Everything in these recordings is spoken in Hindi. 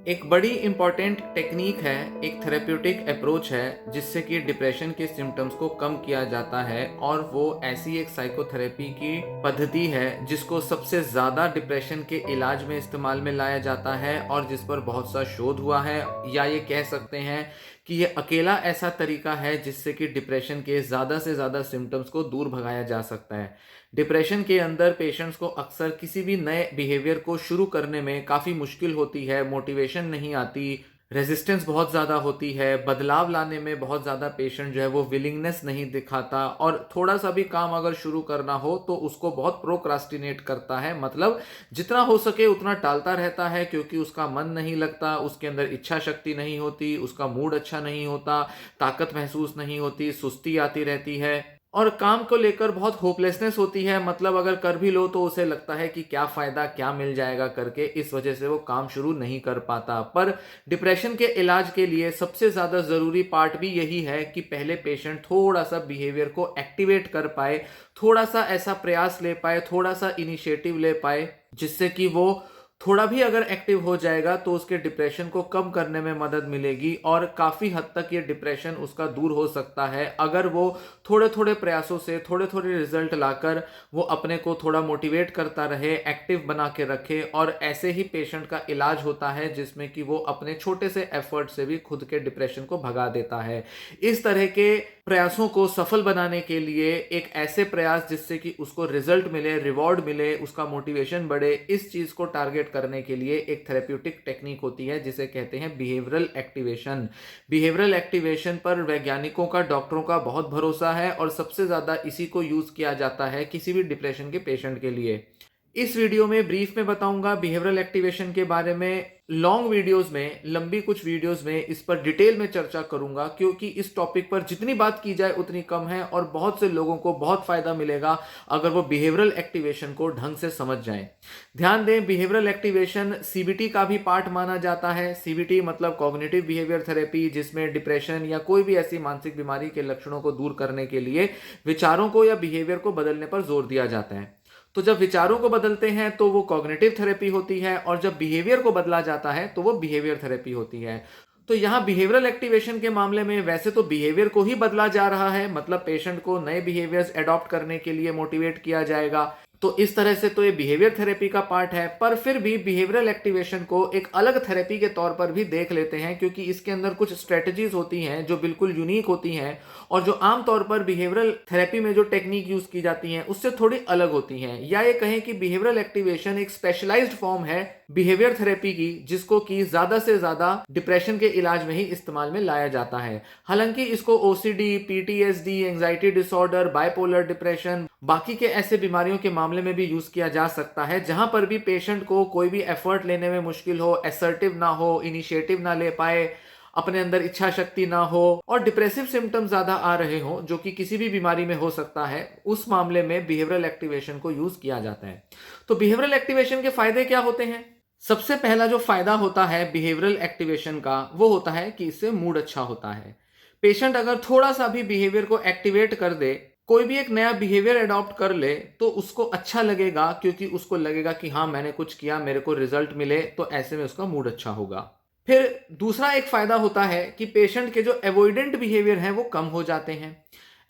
एक बड़ी इम्पॉर्टेंट टेक्नीक है, एक थेरेप्यूटिक अप्रोच है जिससे कि डिप्रेशन के सिम्टम्स को कम किया जाता है और वो ऐसी एक साइकोथेरेपी की पद्धति है जिसको सबसे ज़्यादा डिप्रेशन के इलाज में इस्तेमाल में लाया जाता है और जिस पर बहुत सा शोध हुआ है, या ये कह सकते हैं कि ये अकेला ऐसा तरीका है जिससे कि डिप्रेशन के ज़्यादा से ज़्यादा सिम्टम्स को दूर भगाया जा सकता है। डिप्रेशन के अंदर पेशेंट्स को अक्सर किसी भी नए बिहेवियर को शुरू करने में काफ़ी मुश्किल होती है, मोटिवेशन नहीं आती, रेजिस्टेंस बहुत ज़्यादा होती है, बदलाव लाने में बहुत ज़्यादा पेशेंट जो है वो विलिंगनेस नहीं दिखाता और थोड़ा सा भी काम अगर शुरू करना हो तो उसको बहुत प्रोक्रास्टिनेट करता है, मतलब जितना हो सके उतना टालता रहता है क्योंकि उसका मन नहीं लगता, उसके अंदर इच्छा शक्ति नहीं होती, उसका मूड अच्छा नहीं होता, ताकत महसूस नहीं होती, सुस्ती आती रहती है और काम को लेकर बहुत होपलेसनेस होती है। मतलब अगर कर भी लो तो उसे लगता है कि क्या फ़ायदा, क्या मिल जाएगा करके, इस वजह से वो काम शुरू नहीं कर पाता। पर डिप्रेशन के इलाज के लिए सबसे ज़्यादा ज़रूरी पार्ट भी यही है कि पहले पेशेंट थोड़ा सा बिहेवियर को एक्टिवेट कर पाए, थोड़ा सा ऐसा प्रयास ले पाए, थोड़ा सा इनिशिएटिव ले पाए जिससे कि वो थोड़ा भी अगर एक्टिव हो जाएगा तो उसके डिप्रेशन को कम करने में मदद मिलेगी और काफ़ी हद तक ये डिप्रेशन उसका दूर हो सकता है अगर वो थोड़े थोड़े प्रयासों से थोड़े थोड़े रिजल्ट लाकर वो अपने को थोड़ा मोटिवेट करता रहे, एक्टिव बना के रखे। और ऐसे ही पेशेंट का इलाज होता है जिसमें कि वो अपने छोटे से एफर्ट से भी खुद के डिप्रेशन को भगा देता है। इस तरह के प्रयासों को सफल बनाने के लिए एक ऐसे प्रयास जिससे कि उसको रिजल्ट मिले, रिवॉर्ड मिले, उसका मोटिवेशन बढ़े, इस चीज को टारगेट करने के लिए एक थेरेप्यूटिक टेक्निक होती है जिसे कहते हैं बिहेवियरल एक्टिवेशन। बिहेवियरल एक्टिवेशन पर वैज्ञानिकों का, डॉक्टरों का बहुत भरोसा है और सबसे ज्यादा इसी को यूज किया जाता है किसी भी डिप्रेशन के पेशेंट के लिए। इस वीडियो में ब्रीफ में बताऊंगा बिहेवियरल एक्टिवेशन के बारे में, लॉन्ग वीडियोस में, लंबी कुछ वीडियोस में इस पर डिटेल में चर्चा करूंगा क्योंकि इस टॉपिक पर जितनी बात की जाए उतनी कम है और बहुत से लोगों को बहुत फायदा मिलेगा अगर वो बिहेवियरल एक्टिवेशन को ढंग से समझ जाएं। ध्यान दें, बिहेवियरल एक्टिवेशन सीबीटी का भी पार्ट माना जाता है। सीबीटी मतलब कॉग्निटिव बिहेवियर थेरेपी, जिसमें डिप्रेशन या कोई भी ऐसी मानसिक बीमारी के लक्षणों को दूर करने के लिए विचारों को या बिहेवियर को बदलने पर जोर दिया जाता है। तो जब विचारों को बदलते हैं तो वो कॉग्निटिव थेरेपी होती है और जब बिहेवियर को बदला जाता है तो वो बिहेवियर थेरेपी होती है। तो यहां बिहेवियरल एक्टिवेशन के मामले में वैसे तो बिहेवियर को ही बदला जा रहा है, मतलब पेशेंट को नए बिहेवियर्स एडॉप्ट करने के लिए मोटिवेट किया जाएगा। तो इस तरह से तो ये बिहेवियर थेरेपी का पार्ट है, पर फिर भी बिहेवियरल एक्टिवेशन को एक अलग थेरेपी के तौर पर भी देख लेते हैं क्योंकि इसके अंदर कुछ स्ट्रेटजीज होती हैं जो बिल्कुल यूनिक होती हैं और जो आमतौर पर बिहेवियरल थेरेपी में जो टेक्निक यूज की जाती हैं उससे थोड़ी अलग होती हैं। या ये कहें कि बिहेवियरल एक्टिवेशन एक स्पेशलाइज्ड फॉर्म है बिहेवियर थेरेपी की जिसको कि ज्यादा से ज्यादा डिप्रेशन के इलाज में ही इस्तेमाल में लाया जाता है। हालांकि इसको OCD, PTSD, anxiety disorder, bipolar depression, बाकी के ऐसे बीमारियों के मामले में भी यूज किया जा सकता है जहां पर भी पेशेंट को कोई भी एफर्ट लेने में मुश्किल हो, असर्टिव ना हो, इनिशिएटिव ना ले पाए, अपने अंदर इच्छा शक्ति ना हो और डिप्रेसिव सिम्टम्स ज्यादा आ रहे हो, जो कि किसी भी बीमारी में हो सकता है, उस मामले में बिहेवियरल एक्टिवेशन को यूज किया जाता है। तो बिहेवियरल एक्टिवेशन के फायदे क्या होते हैं? सबसे पहला जो फायदा होता है बिहेवियरल एक्टिवेशन का वो होता है कि इससे मूड अच्छा होता है। पेशेंट अगर थोड़ा सा भी बिहेवियर को एक्टिवेट कर दे, कोई भी एक नया बिहेवियर अडॉप्ट कर ले तो उसको अच्छा लगेगा क्योंकि उसको लगेगा कि हाँ मैंने कुछ किया, मेरे को रिजल्ट मिले, तो ऐसे में उसका मूड अच्छा होगा। फिर दूसरा एक फायदा होता है कि पेशेंट के जो अवॉइडेंट बिहेवियर हैं वो कम हो जाते हैं।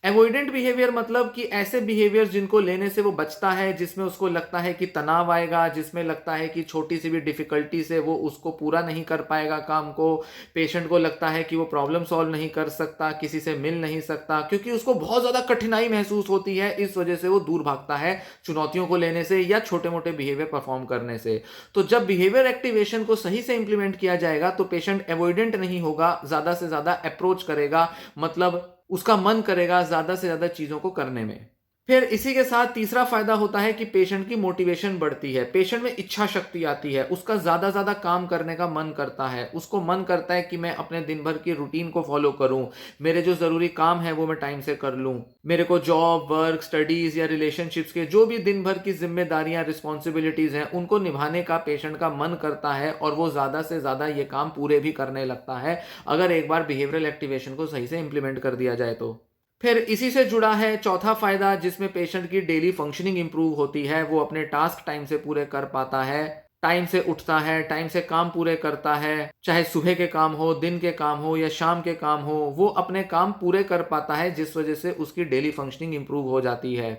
अवॉइडेंट बिहेवियर मतलब कि ऐसे बिहेवियर जिनको लेने से वो बचता है, जिसमें उसको लगता है कि तनाव आएगा, जिसमें लगता है कि छोटी सी भी डिफिकल्टी से वो उसको पूरा नहीं कर पाएगा काम को, पेशेंट को लगता है कि वो प्रॉब्लम सॉल्व नहीं कर सकता, किसी से मिल नहीं सकता क्योंकि उसको बहुत ज्यादा कठिनाई महसूस होती है, इस वजह से वो दूर भागता है चुनौतियों को लेने से या छोटे मोटे बिहेवियर परफॉर्म करने से। तो जब बिहेवियर एक्टिवेशन को सही से इंप्लीमेंट किया जाएगा तो पेशेंट अवॉइडेंट नहीं होगा, ज्यादा से ज्यादा अप्रोच करेगा, मतलब उसका मन करेगा ज्यादा से ज्यादा चीजों को करने में। फिर इसी के साथ तीसरा फायदा होता है कि पेशेंट की मोटिवेशन बढ़ती है, पेशेंट में इच्छा शक्ति आती है, उसका ज्यादा ज्यादा काम करने का मन करता है, उसको मन करता है कि मैं अपने दिन भर की रूटीन को फॉलो करूं, मेरे जो जरूरी काम है वो मैं टाइम से कर लूं, मेरे को जॉब, वर्क, स्टडीज या रिलेशनशिप्स के जो भी दिन भर की जिम्मेदारियां, रिस्पॉन्सिबिलिटीज हैं उनको निभाने का पेशेंट का मन करता है और वो ज्यादा से ज्यादा ये काम पूरे भी करने लगता है अगर एक बार बिहेवियरल एक्टिवेशन को सही से इंप्लीमेंट कर दिया जाए तो। फिर इसी से जुड़ा है चौथा फायदा जिसमें पेशेंट की डेली फंक्शनिंग इंप्रूव होती है, वो अपने टास्क टाइम से पूरे कर पाता है। टाइम से उठता है, टाइम से काम पूरे करता है, चाहे सुबह के काम हो, दिन के काम हो या शाम के काम हो, वो अपने काम पूरे कर पाता है, जिस वजह से उसकी डेली फंक्शनिंग इंप्रूव हो जाती है।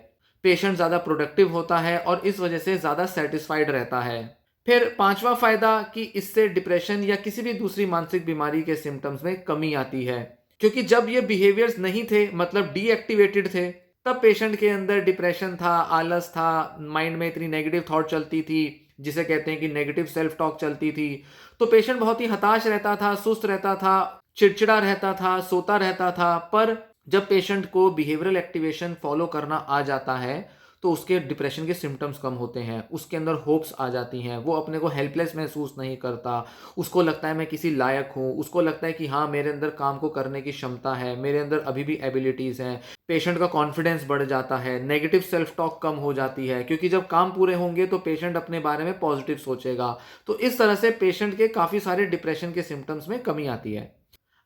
पेशेंट ज़्यादा प्रोडक्टिव होता है और इस वजह से ज़्यादा सेटिस्फाइड रहता है। फिर पांचवा फायदा कि इससे डिप्रेशन या किसी भी दूसरी मानसिक बीमारी के सिम्टम्स में कमी आती है, क्योंकि जब ये बिहेवियर्स नहीं थे, मतलब डीएक्टिवेटेड थे, तब पेशेंट के अंदर डिप्रेशन था, आलस था, माइंड में इतनी नेगेटिव थॉट चलती थी, जिसे कहते हैं कि नेगेटिव सेल्फ टॉक चलती थी। तो पेशेंट बहुत ही हताश रहता था, सुस्त रहता था, चिड़चिड़ा रहता था, सोता रहता था। पर जब पेशेंट को बिहेवियरल एक्टिवेशन फॉलो करना आ जाता है, तो उसके डिप्रेशन के सिम्टम्स कम होते हैं, उसके अंदर होप्स आ जाती हैं, वो अपने को हेल्पलेस महसूस नहीं करता, उसको लगता है मैं किसी लायक हूँ, उसको लगता है कि हाँ मेरे अंदर काम को करने की क्षमता है, मेरे अंदर अभी भी एबिलिटीज़ हैं। पेशेंट का कॉन्फिडेंस बढ़ जाता है, नेगेटिव सेल्फ टॉक कम हो जाती है, क्योंकि जब काम पूरे होंगे तो पेशेंट अपने बारे में पॉजिटिव सोचेगा। तो इस तरह से पेशेंट के काफ़ी सारे डिप्रेशन के सिम्टम्स में कमी आती है।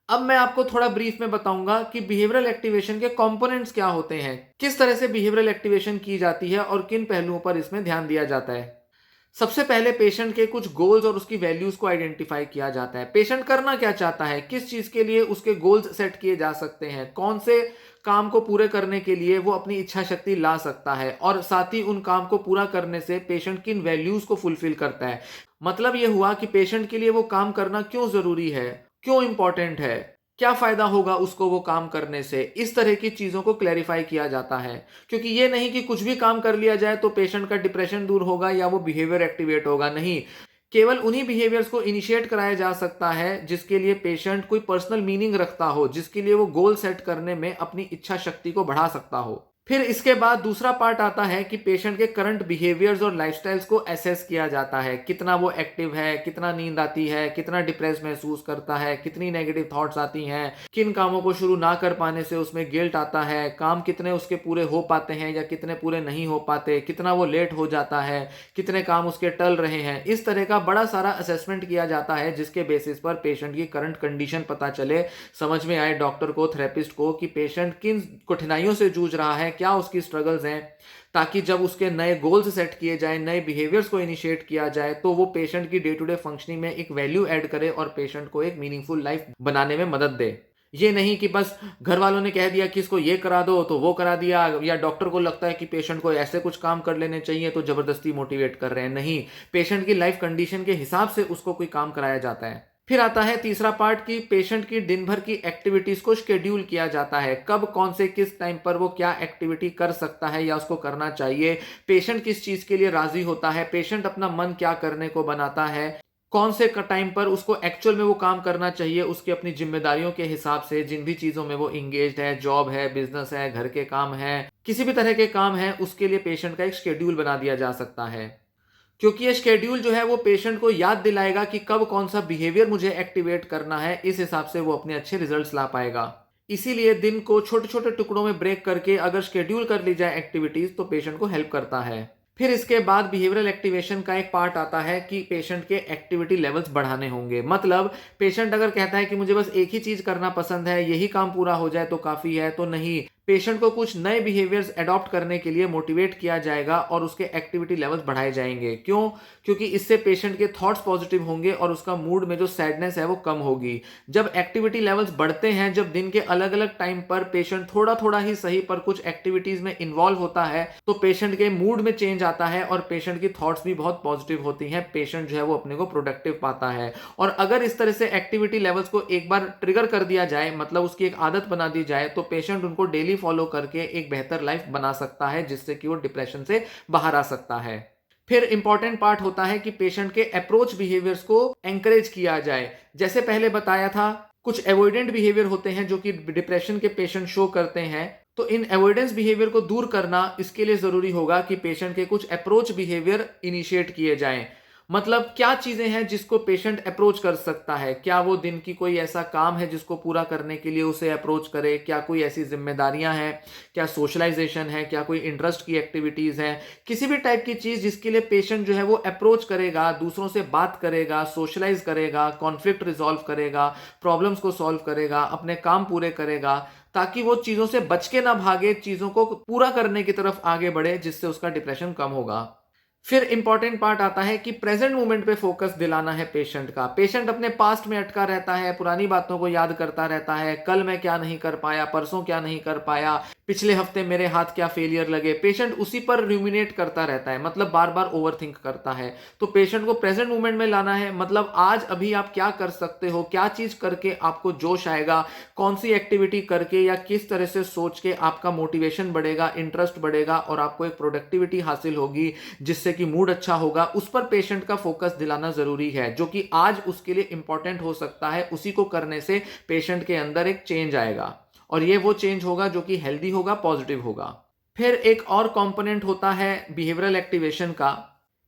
अब मैं आपको थोड़ा ब्रीफ में बताऊंगा कि बिहेवियरल एक्टिवेशन के कंपोनेंट्स क्या होते हैं, किस तरह से बिहेवियरल एक्टिवेशन की जाती है और किन पहलुओं पर इसमें ध्यान दिया जाता है। सबसे पहले पेशेंट के कुछ गोल्स और उसकी वैल्यूज को आइडेंटिफाई किया जाता है। पेशेंट करना क्या चाहता है, किस चीज के लिए उसके गोल्स सेट किए जा सकते हैं, कौन से काम को पूरे करने के लिए वो अपनी इच्छा शक्ति ला सकता है, और साथ ही उन काम को पूरा करने से पेशेंट किन वैल्यूज को फुलफिल करता है। मतलब ये हुआ कि पेशेंट के लिए वो काम करना क्यों जरूरी है, क्यों इंपॉर्टेंट है, क्या फायदा होगा उसको वो काम करने से। इस तरह की चीजों को क्लैरिफाई किया जाता है, क्योंकि ये नहीं कि कुछ भी काम कर लिया जाए तो पेशेंट का डिप्रेशन दूर होगा या वो बिहेवियर एक्टिवेट होगा। नहीं, केवल उन्हीं बिहेवियर्स को इनिशिएट कराया जा सकता है जिसके लिए पेशेंट कोई पर्सनल मीनिंग रखता हो, जिसके लिए वो गोल सेट करने में अपनी इच्छा शक्ति को बढ़ा सकता हो। फिर इसके बाद दूसरा पार्ट आता है कि पेशेंट के करंट बिहेवियर्स और लाइफस्टाइल्स को एसेस किया जाता है। कितना वो एक्टिव है, कितना नींद आती है, कितना डिप्रेस महसूस करता है, कितनी नेगेटिव थॉट्स आती हैं, किन कामों को शुरू ना कर पाने से उसमें गिल्ट आता है, काम कितने उसके पूरे हो पाते हैं या कितने पूरे नहीं हो पाते, कितना वो लेट हो जाता है, कितने काम उसके टल रहे हैं। इस तरह का बड़ा सारा असेसमेंट किया जाता है, जिसके बेसिस पर पेशेंट की करंट कंडीशन पता चले, समझ में आए डॉक्टर को, थेरेपिस्ट को, कि पेशेंट किन कठिनाइयों से जूझ रहा है, क्या उसकी स्ट्रगल्स हैं, ताकि जब उसके नए गोल्स सेट किए जाएं, नए बिहेवियर्स को इनिशिएट किया जाए, तो वो पेशेंट की डे टू डे फंक्शनिंग में एक वैल्यू ऐड करे और पेशेंट को एक मीनिंगफुल लाइफ बनाने में मदद दे। ये नहीं कि बस घर वालों ने कह दिया कि इसको ये करा दो तो वो करा दिया, या डॉक्टर को लगता है कि पेशेंट को ऐसे कुछ काम कर लेने चाहिए तो जबरदस्ती मोटिवेट कर रहे हैं। नहीं, पेशेंट की लाइफ कंडीशन के हिसाब से उसको कोई काम कराया जाता है। फिर आता है तीसरा पार्ट कि पेशेंट की दिन भर की एक्टिविटीज को शेड्यूल किया जाता है। कब कौन से किस टाइम पर वो क्या एक्टिविटी कर सकता है या उसको करना चाहिए, पेशेंट किस चीज के लिए राजी होता है, पेशेंट अपना मन क्या करने को बनाता है, कौन से टाइम पर उसको एक्चुअल में वो काम करना चाहिए, उसकी अपनी जिम्मेदारियों के हिसाब से, जिन भी चीजों में वो इंगेज्ड है, जॉब है, बिजनेस है, घर के काम है, किसी भी तरह के काम है, उसके लिए पेशेंट का एक शेड्यूल बना दिया जा सकता है। क्योंकि ये शेड्यूल जो है वो पेशेंट को याद दिलाएगा कि कब कौन सा बिहेवियर मुझे एक्टिवेट करना है, इस हिसाब से वो अपने अच्छे रिजल्ट्स ला पाएगा। इसीलिए दिन को छोटे छोटे टुकड़ों में ब्रेक करके अगर शेड्यूल कर ली जाए एक्टिविटीज, तो पेशेंट को हेल्प करता है। फिर इसके बाद बिहेवियरल एक्टिवेशन का एक पार्ट आता है कि पेशेंट के एक्टिविटी लेवल्स बढ़ाने होंगे। मतलब पेशेंट अगर कहता है कि मुझे बस एक ही चीज करना पसंद है, यही काम पूरा हो जाए तो काफी है, तो नहीं, पेशेंट को कुछ नए बिहेवियर्स अडॉप्ट करने के लिए मोटिवेट किया जाएगा और उसके एक्टिविटी लेवल्स बढ़ाए जाएंगे। क्यों? क्योंकि इससे पेशेंट के थॉट्स पॉजिटिव होंगे और उसका मूड में जो सैडनेस है वो कम होगी। जब एक्टिविटी लेवल्स बढ़ते हैं, जब दिन के अलग अलग टाइम पर पेशेंट थोड़ा थोड़ा ही सही पर कुछ एक्टिविटीज में इन्वॉल्व होता है, तो पेशेंट के मूड में चेंज आता है और पेशेंट की थॉट्स भी बहुत पॉजिटिव होती हैं। पेशेंट जो है वो अपने को प्रोडक्टिव पाता है। और अगर इस तरह से एक्टिविटी लेवल्स को एक बार ट्रिगर कर दिया जाए, मतलब उसकी एक आदत बना दी जाए, तो पेशेंट उनको डेली फॉलो करके एक बेहतर लाइफ बना सकता है, जिससे कि वो डिप्रेशन से बाहर आ सकता है। फिर इंपॉर्टेंट पार्ट होता है कि पेशेंट के अप्रोच बिहेवियर्स को एंकरेज किया जाए। जैसे पहले बताया था, कुछ अवॉइडेंट बिहेवियर होते हैं जो कि डिप्रेशन के पेशेंट शो करते हैं, तो इन अवॉइडेंस बिहेवियर को दूर करना, इसके लिए जरूरी होगा कि पेशेंट के कुछ अप्रोच बिहेवियर इनिशिएट किए जाएं। मतलब क्या चीजें हैं जिसको पेशेंट अप्रोच कर सकता है, क्या वो दिन की कोई ऐसा काम है जिसको पूरा करने के लिए उसे अप्रोच करे, क्या कोई ऐसी जिम्मेदारियां हैं, क्या सोशलाइजेशन है, क्या कोई इंटरेस्ट की एक्टिविटीज हैं, किसी भी टाइप की चीज जिसके लिए पेशेंट जो है वो अप्रोच करेगा, दूसरों से बात करेगा, सोशलाइज करेगा, कॉन्फ्लिक्ट रिजॉल्व करेगा, प्रॉब्लम्स को सॉल्व करेगा, अपने काम पूरे करेगा, ताकि वो चीजों से बच के ना भागे, चीजों को पूरा करने की तरफ आगे बढ़े, जिससे उसका डिप्रेशन कम होगा। फिर इंपॉर्टेंट पार्ट आता है कि प्रेजेंट मोमेंट पे फोकस दिलाना है पेशेंट का। पेशेंट अपने पास्ट में अटका रहता है, पुरानी बातों को याद करता रहता है, कल मैं क्या नहीं कर पाया, परसों क्या नहीं कर पाया, पिछले हफ्ते मेरे हाथ क्या फेलियर लगे। पेशेंट उसी पर रूमिनेट करता रहता है, मतलब बार बार ओवरथिंक करता है। तो पेशेंट को प्रेजेंट मोमेंट में लाना है, मतलब आज अभी आप क्या कर सकते हो, क्या चीज करके आपको जोश आएगा, कौन सी एक्टिविटी करके या किस तरह से सोच के आपका मोटिवेशन बढ़ेगा, इंटरेस्ट बढ़ेगा और आपको एक प्रोडक्टिविटी हासिल होगी जिससे कि मूड अच्छा होगा। उस पर पेशेंट का फोकस दिलाना जरूरी है, जो कि आज उसके लिए इंपॉर्टेंट हो सकता है। उसी को करने से पेशेंट के अंदर एक चेंज आएगा और ये वो चेंज होगा जो कि हेल्दी होगा, पॉजिटिव होगा। फिर एक और कंपोनेंट होता है बिहेवियरल एक्टिवेशन का,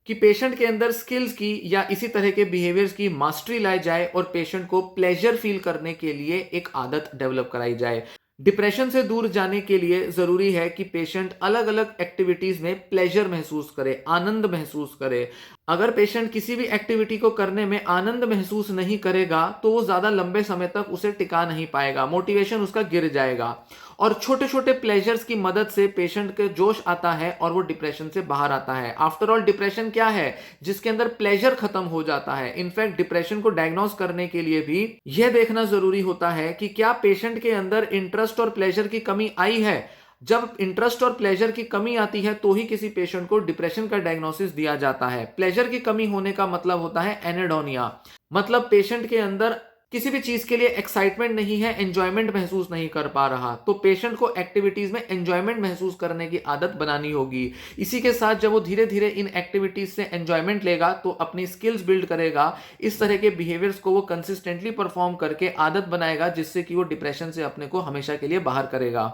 कि पेशेंट के अंदर स्किल्स की या इसी तरह के बिहेवियर्स की मास्टरी लाई जाए और पेशेंट को प्लेजर फील करने के लिए एक आदत डेवलप कराई जाए। डिप्रेशन से दूर जाने के लिए जरूरी है कि पेशेंट अलग अलग एक्टिविटीज में प्लेजर महसूस करे, आनंद महसूस करे। अगर पेशेंट किसी भी एक्टिविटी को करने में आनंद महसूस नहीं करेगा तो वो ज्यादा लंबे समय तक उसे टिका नहीं पाएगा, मोटिवेशन उसका गिर जाएगा। और छोटे छोटे प्लेजर्स की मदद से पेशेंट के जोश आता है और वो डिप्रेशन से बाहर आता है। आफ्टर ऑल डिप्रेशन क्या है, जिसके अंदर प्लेजर खत्म हो जाता है। इनफैक्ट डिप्रेशन को डायग्नोस करने के लिए भी यह देखना जरूरी होता है कि क्या पेशेंट के अंदर इंटरेस्ट और प्लेजर की कमी आई है। जब इंटरेस्ट और प्लेजर की कमी आती है तो ही किसी पेशेंट को डिप्रेशन का डायग्नोसिस दिया जाता है। प्लेजर की कमी होने का मतलब होता है एनेडोनिया, मतलब पेशेंट के अंदर किसी भी चीज के लिए एक्साइटमेंट नहीं है, एंजॉयमेंट महसूस नहीं कर पा रहा। तो पेशेंट को एक्टिविटीज में एंजॉयमेंट महसूस करने की आदत बनानी होगी। इसी के साथ जब वो धीरे धीरे इन एक्टिविटीज से एंजॉयमेंट लेगा तो अपनी स्किल्स बिल्ड करेगा। इस तरह के बिहेवियर्स को वो कंसिस्टेंटली परफॉर्म करके आदत बनाएगा, जिससे कि वो डिप्रेशन से अपने को हमेशा के लिए बाहर करेगा।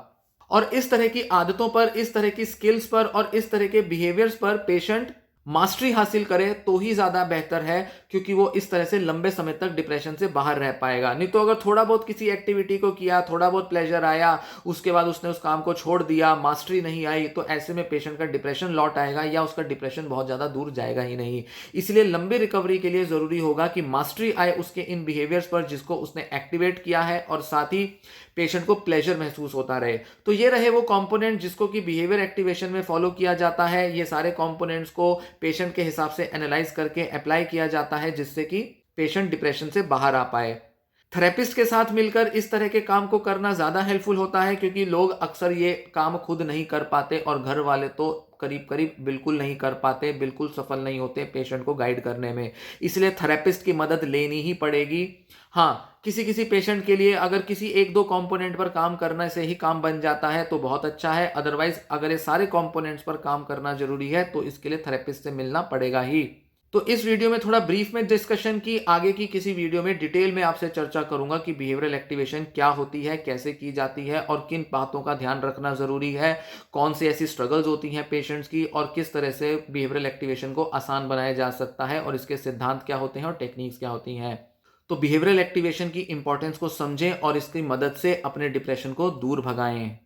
और इस तरह की आदतों पर, इस तरह की स्किल्स पर और इस तरह के बिहेवियर्स पर पेशेंट मास्टरी हासिल करे तो ही ज्यादा बेहतर है, क्योंकि वो इस तरह से लंबे समय तक डिप्रेशन से बाहर रह पाएगा। नहीं तो अगर थोड़ा बहुत किसी एक्टिविटी को किया, थोड़ा बहुत प्लेजर आया, उसके बाद उसने उस काम को छोड़ दिया, मास्टरी नहीं आई, तो ऐसे में पेशेंट का डिप्रेशन लौट आएगा या उसका डिप्रेशन बहुत ज्यादा दूर जाएगा ही नहीं। इसलिए लंबी रिकवरी के लिए जरूरी होगा कि मास्टरी आए उसके इन बिहेवियर्स पर जिसको उसने एक्टिवेट किया है, और साथ ही पेशेंट को प्लेजर महसूस होता रहे। तो ये रहे वो कंपोनेंट जिसको कि बिहेवियर एक्टिवेशन में फॉलो किया जाता है। ये सारे कंपोनेंट्स को पेशेंट के हिसाब से एनालाइज करके अप्लाई किया जाता है, जिससे कि पेशेंट डिप्रेशन से बाहर आ पाए। थेरेपिस्ट के साथ मिलकर इस तरह के काम को करना ज्यादा हेल्पफुल होता है, क्योंकि लोग अक्सर ये काम खुद नहीं कर पाते और घर वाले तो करीब करीब बिल्कुल नहीं कर पाते, बिल्कुल सफल नहीं होते पेशेंट को गाइड करने में। इसलिए थेरेपिस्ट की मदद लेनी ही पड़ेगी। हाँ, किसी किसी पेशेंट के लिए अगर किसी एक दो कंपोनेंट पर काम करने से ही काम बन जाता है तो बहुत अच्छा है। अदरवाइज अगर ये सारे कंपोनेंट्स पर काम करना जरूरी है तो इसके लिए थेरेपिस्ट से मिलना पड़ेगा ही। तो इस वीडियो में थोड़ा ब्रीफ में डिस्कशन की, आगे की किसी वीडियो में डिटेल में आपसे चर्चा करूंगा कि बिहेवियरल एक्टिवेशन क्या होती है, कैसे की जाती है और किन बातों का ध्यान रखना जरूरी है, कौन सी ऐसी स्ट्रगल्स होती हैं पेशेंट्स की और किस तरह से बिहेवियरल एक्टिवेशन को आसान बनाया जा सकता है और इसके सिद्धांत क्या होते हैं और टेक्निक्स क्या होती हैं। तो बिहेवियरल एक्टिवेशन की इंपॉर्टेंस को समझें और इसकी मदद से अपने डिप्रेशन को दूर भगाएं।